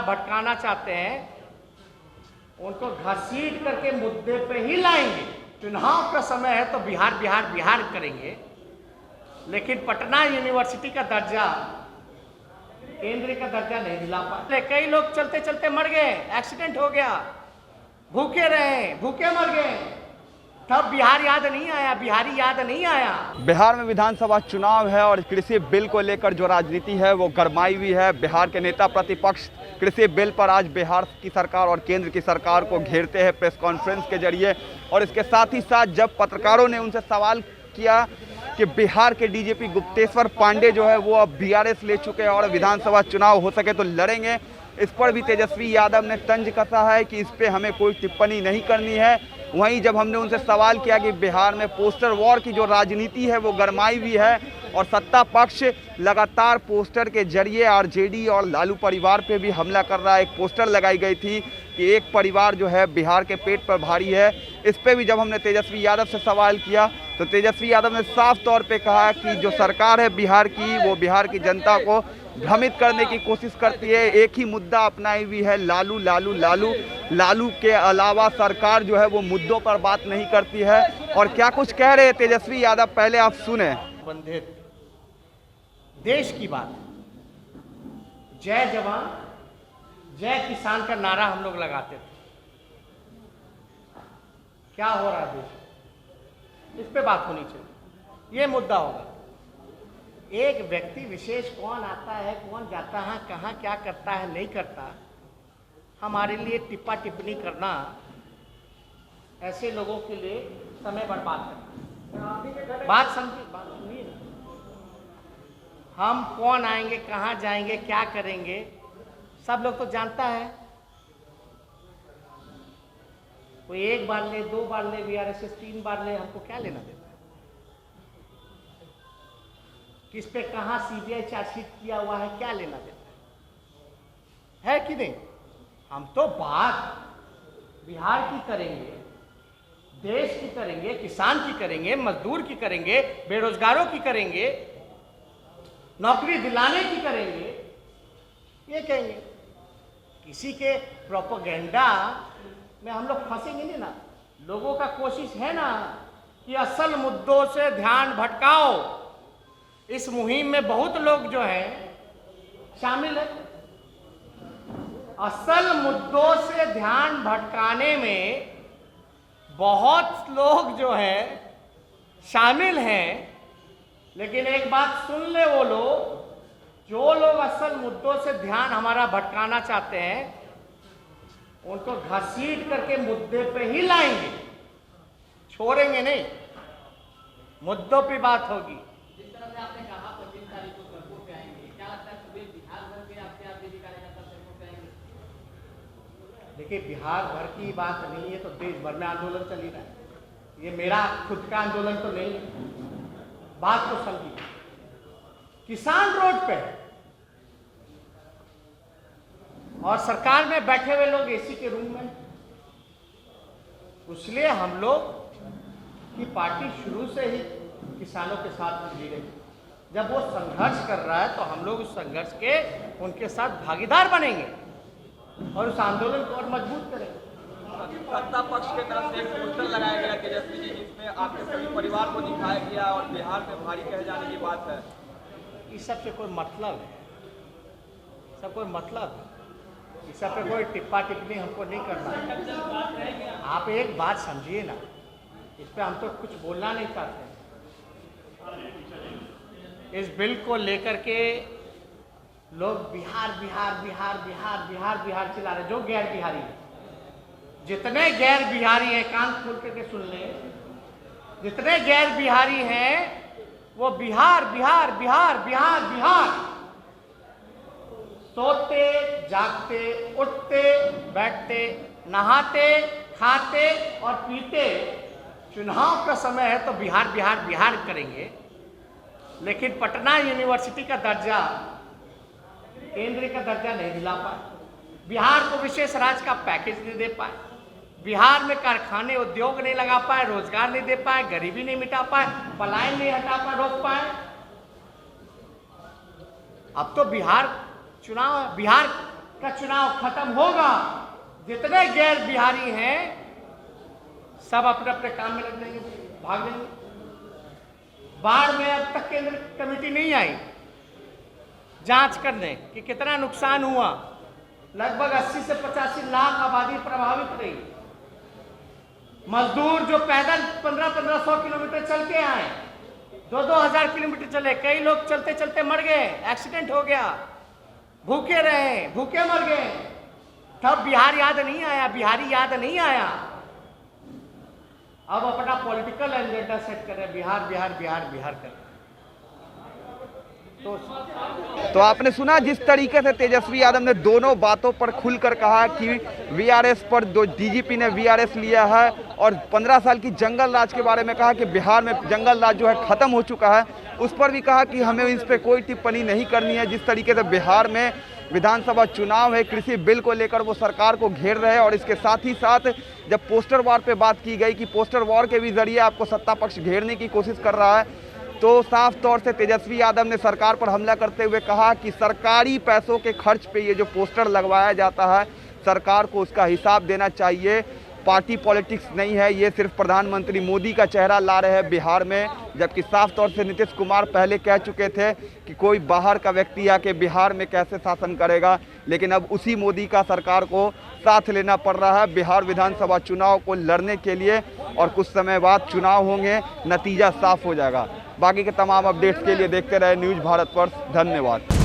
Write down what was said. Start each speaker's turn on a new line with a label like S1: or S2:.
S1: भटकाना चाहते हैं उनको घसीट करके मुद्दे पे ही लाएंगे। चुनाव का समय है तो बिहार बिहार बिहार करेंगे, लेकिन पटना यूनिवर्सिटी का दर्जा, केंद्र का दर्जा नहीं दिला पाए। कई लोग चलते चलते मर गए, एक्सीडेंट हो गया, भूखे रहे, भूखे मर गए, तब बिहार याद नहीं आया, बिहारी याद नहीं आया।
S2: बिहार में विधानसभा चुनाव है और कृषि बिल को लेकर जो राजनीति है वो गरमाई हुई है। बिहार के नेता प्रतिपक्ष कृषि बिल पर आज बिहार की सरकार और केंद्र की सरकार को घेरते हैं प्रेस कॉन्फ्रेंस के जरिए, और इसके साथ ही साथ जब पत्रकारों ने उनसे सवाल किया कि बिहार के डीजीपी गुप्तेश्वर पांडे जो है वो अब बीआरएस ले चुके हैं और विधानसभा चुनाव हो सके तो लड़ेंगे, इस पर भी तेजस्वी यादव ने तंज कसा है कि इस पे हमें कोई टिप्पणी नहीं करनी है। वहीं जब हमने उनसे सवाल किया कि बिहार में पोस्टर वॉर की जो राजनीति है वो गरमाई हुई है और सत्ता पक्ष लगातार पोस्टर के जरिए आरजेडी और लालू परिवार पे भी हमला कर रहा है। एक पोस्टर लगाई गई थी कि एक परिवार जो है बिहार के पेट पर भारी है। इस पे भी जब हमने तेजस्वी यादव से सवाल किया तो तेजस्वी यादव ने साफ तौर पे कहा कि जो सरकार है बिहार की वो बिहार की जनता को भ्रमित करने की कोशिश करती है। एक ही मुद्दा अपनाई हुई है, लालू लालू लालू। लालू के अलावा सरकार जो है वो मुद्दों पर बात नहीं करती है। और क्या कुछ कह रहे हैं तेजस्वी यादव, पहले आप सुने।
S1: संबंधित देश की बात, जय जवान जय किसान का नारा हम लोग लगाते थे। क्या हो रहा है देश, इस पे बात होनी चाहिए, ये मुद्दा होगा। एक व्यक्ति विशेष कौन आता है, कौन जाता है, कहाँ क्या करता है, नहीं करता, हमारे लिए टिप्पा टिप्पणी करना ऐसे लोगों के लिए समय बर्बाद करना। बात समझिए, बात सुनिए ना। हम कौन आएंगे, कहाँ जाएंगे, क्या करेंगे, सब लोग तो जानता है। कोई एक बार ले, दो बार ले बीआरएस, 3 बार ले, हमको क्या लेना देना? किस पे कहाँ सीबीआई चार्जशीट किया हुआ है, क्या लेना देना है कि नहीं? हम तो बात बिहार की करेंगे, देश की करेंगे, किसान की करेंगे, मजदूर की करेंगे, बेरोजगारों की करेंगे, नौकरी दिलाने की करेंगे, ये कहेंगे। किसी के प्रोपेगेंडा में हम लोग फंसेंगे नहीं ना। लोगों का कोशिश है ना कि असल मुद्दों से ध्यान भटकाओ। इस मुहिम में बहुत लोग जो है शामिल है। असल मुद्दों से ध्यान भटकाने में बहुत लोग जो है शामिल हैं, लेकिन एक बात सुन ले, वो लोग जो लोग असल मुद्दों से ध्यान हमारा भटकाना चाहते हैं उनको घसीट करके मुद्दे पे ही लाएंगे, छोड़ेंगे नहीं। मुद्दों पे बात होगी।
S3: जिस तरह से आपने कहा 25 तारीख को सड़कों पे आएंगे, क्या लगता है सुबह बिहार भर के आपके आरजेडी कार्यकर्ता सड़कों पे आएंगे?
S1: देखिए, बिहार भर की बात नहीं है, तो देश भर में आंदोलन चल ही रहा है। ये मेरा खुद का आंदोलन तो नहीं है। बात तो समझिए, किसान रोड पे है और सरकार में बैठे हुए लोग एसी के रूम में। इसलिए हम लोग की पार्टी शुरू से ही किसानों के साथ जुड़ी रही। जब वो संघर्ष कर रहा है तो हम लोग उस संघर्ष के उनके साथ भागीदार बनेंगे और उस आंदोलन को और मजबूत करेंगे।
S2: सत्ता पक्ष के तरफ से एक पोस्टर लगाया गया तेजस्वी जी, जिसमें आपके सभी परिवार को दिखाया गया और बिहार में भारी कहे जाने की बात है।
S1: इस सब से कोई मतलब है? सब कोई मतलब है? इस सब पे कोई टिप्पा टिप्पणी हमको नहीं करना। आप एक बात समझिए ना, इस पे हम तो कुछ बोलना नहीं चाहते। इस बिल को लेकर के लोग बिहार बिहार बिहार बिहार बिहार बिहार चिल्ला रहे, जो गैर बिहारी है। जितने गैर बिहारी हैं, कान खोल करके सुन लें, जितने गैर बिहारी हैं वो बिहार बिहार बिहार बिहार बिहार, सोते जागते, उठते बैठते, नहाते, खाते और पीते, चुनाव का समय है तो बिहार बिहार बिहार करेंगे, लेकिन पटना यूनिवर्सिटी का दर्जा, केंद्र का दर्जा नहीं दिला पाए, बिहार को विशेष राज्य का पैकेज नहीं दे पाए, बिहार में कारखाने उद्योग नहीं लगा पाए, रोजगार नहीं दे पाए, गरीबी नहीं मिटा पाए, पलायन नहीं हटा पाए, रोक पाए। अब तो बिहार चुनाव, बिहार का चुनाव खत्म होगा, जितने गैर बिहारी हैं सब अपने अपने काम में लग जाएंगे, भाग जाएंगे। बाढ़ में अब तक केंद्र कमेटी नहीं आई जांच करने कि कितना नुकसान हुआ। लगभग 80 से 85 लाख आबादी प्रभावित रही। मजदूर जो पैदल 1500 किलोमीटर चल के आए, 2-2 हजार किलोमीटर चले, कई लोग चलते चलते मर गए, एक्सीडेंट हो गया, भूखे रहे, भूखे मर गए। तब बिहार याद नहीं आया, बिहारी याद नहीं आया। अब अपना पॉलिटिकल एजेंडा सेट कर रहे, बिहार बिहार बिहार बिहार कर रहे।
S2: तो आपने सुना जिस तरीके से तेजस्वी यादव ने दोनों बातों पर खुलकर कहा कि वीआरएस पर जो डीजीपी ने वीआरएस लिया है, और 15 साल की जंगल राज के बारे में कहा कि बिहार में जंगल राज जो है खत्म हो चुका है, उस पर भी कहा कि हमें इस पर कोई टिप्पणी नहीं करनी है। जिस तरीके से बिहार में विधानसभा चुनाव है, कृषि बिल को लेकर वो सरकार को घेर रहे हैं, और इसके साथ ही साथ जब पोस्टर वॉर पे बात की गई कि पोस्टर वॉर के भी जरिए आपको सत्ता पक्ष घेरने की कोशिश कर रहा है, तो साफ तौर से तेजस्वी यादव ने सरकार पर हमला करते हुए कहा कि सरकारी पैसों के खर्च पे ये जो पोस्टर लगवाया जाता है, सरकार को उसका हिसाब देना चाहिए। पार्टी पॉलिटिक्स नहीं है, ये सिर्फ प्रधानमंत्री मोदी का चेहरा ला रहे हैं बिहार में, जबकि साफ तौर से नीतीश कुमार पहले कह चुके थे कि कोई बाहर का व्यक्ति आके बिहार में कैसे शासन करेगा, लेकिन अब उसी मोदी का सरकार को साथ लेना पड़ रहा है बिहार विधानसभा चुनाव को लड़ने के लिए। और कुछ समय बाद चुनाव होंगे, नतीजा साफ हो जाएगा। बाकी के तमाम अपडेट्स के लिए देखते रहे न्यूज़ भारतवर्ष। धन्यवाद।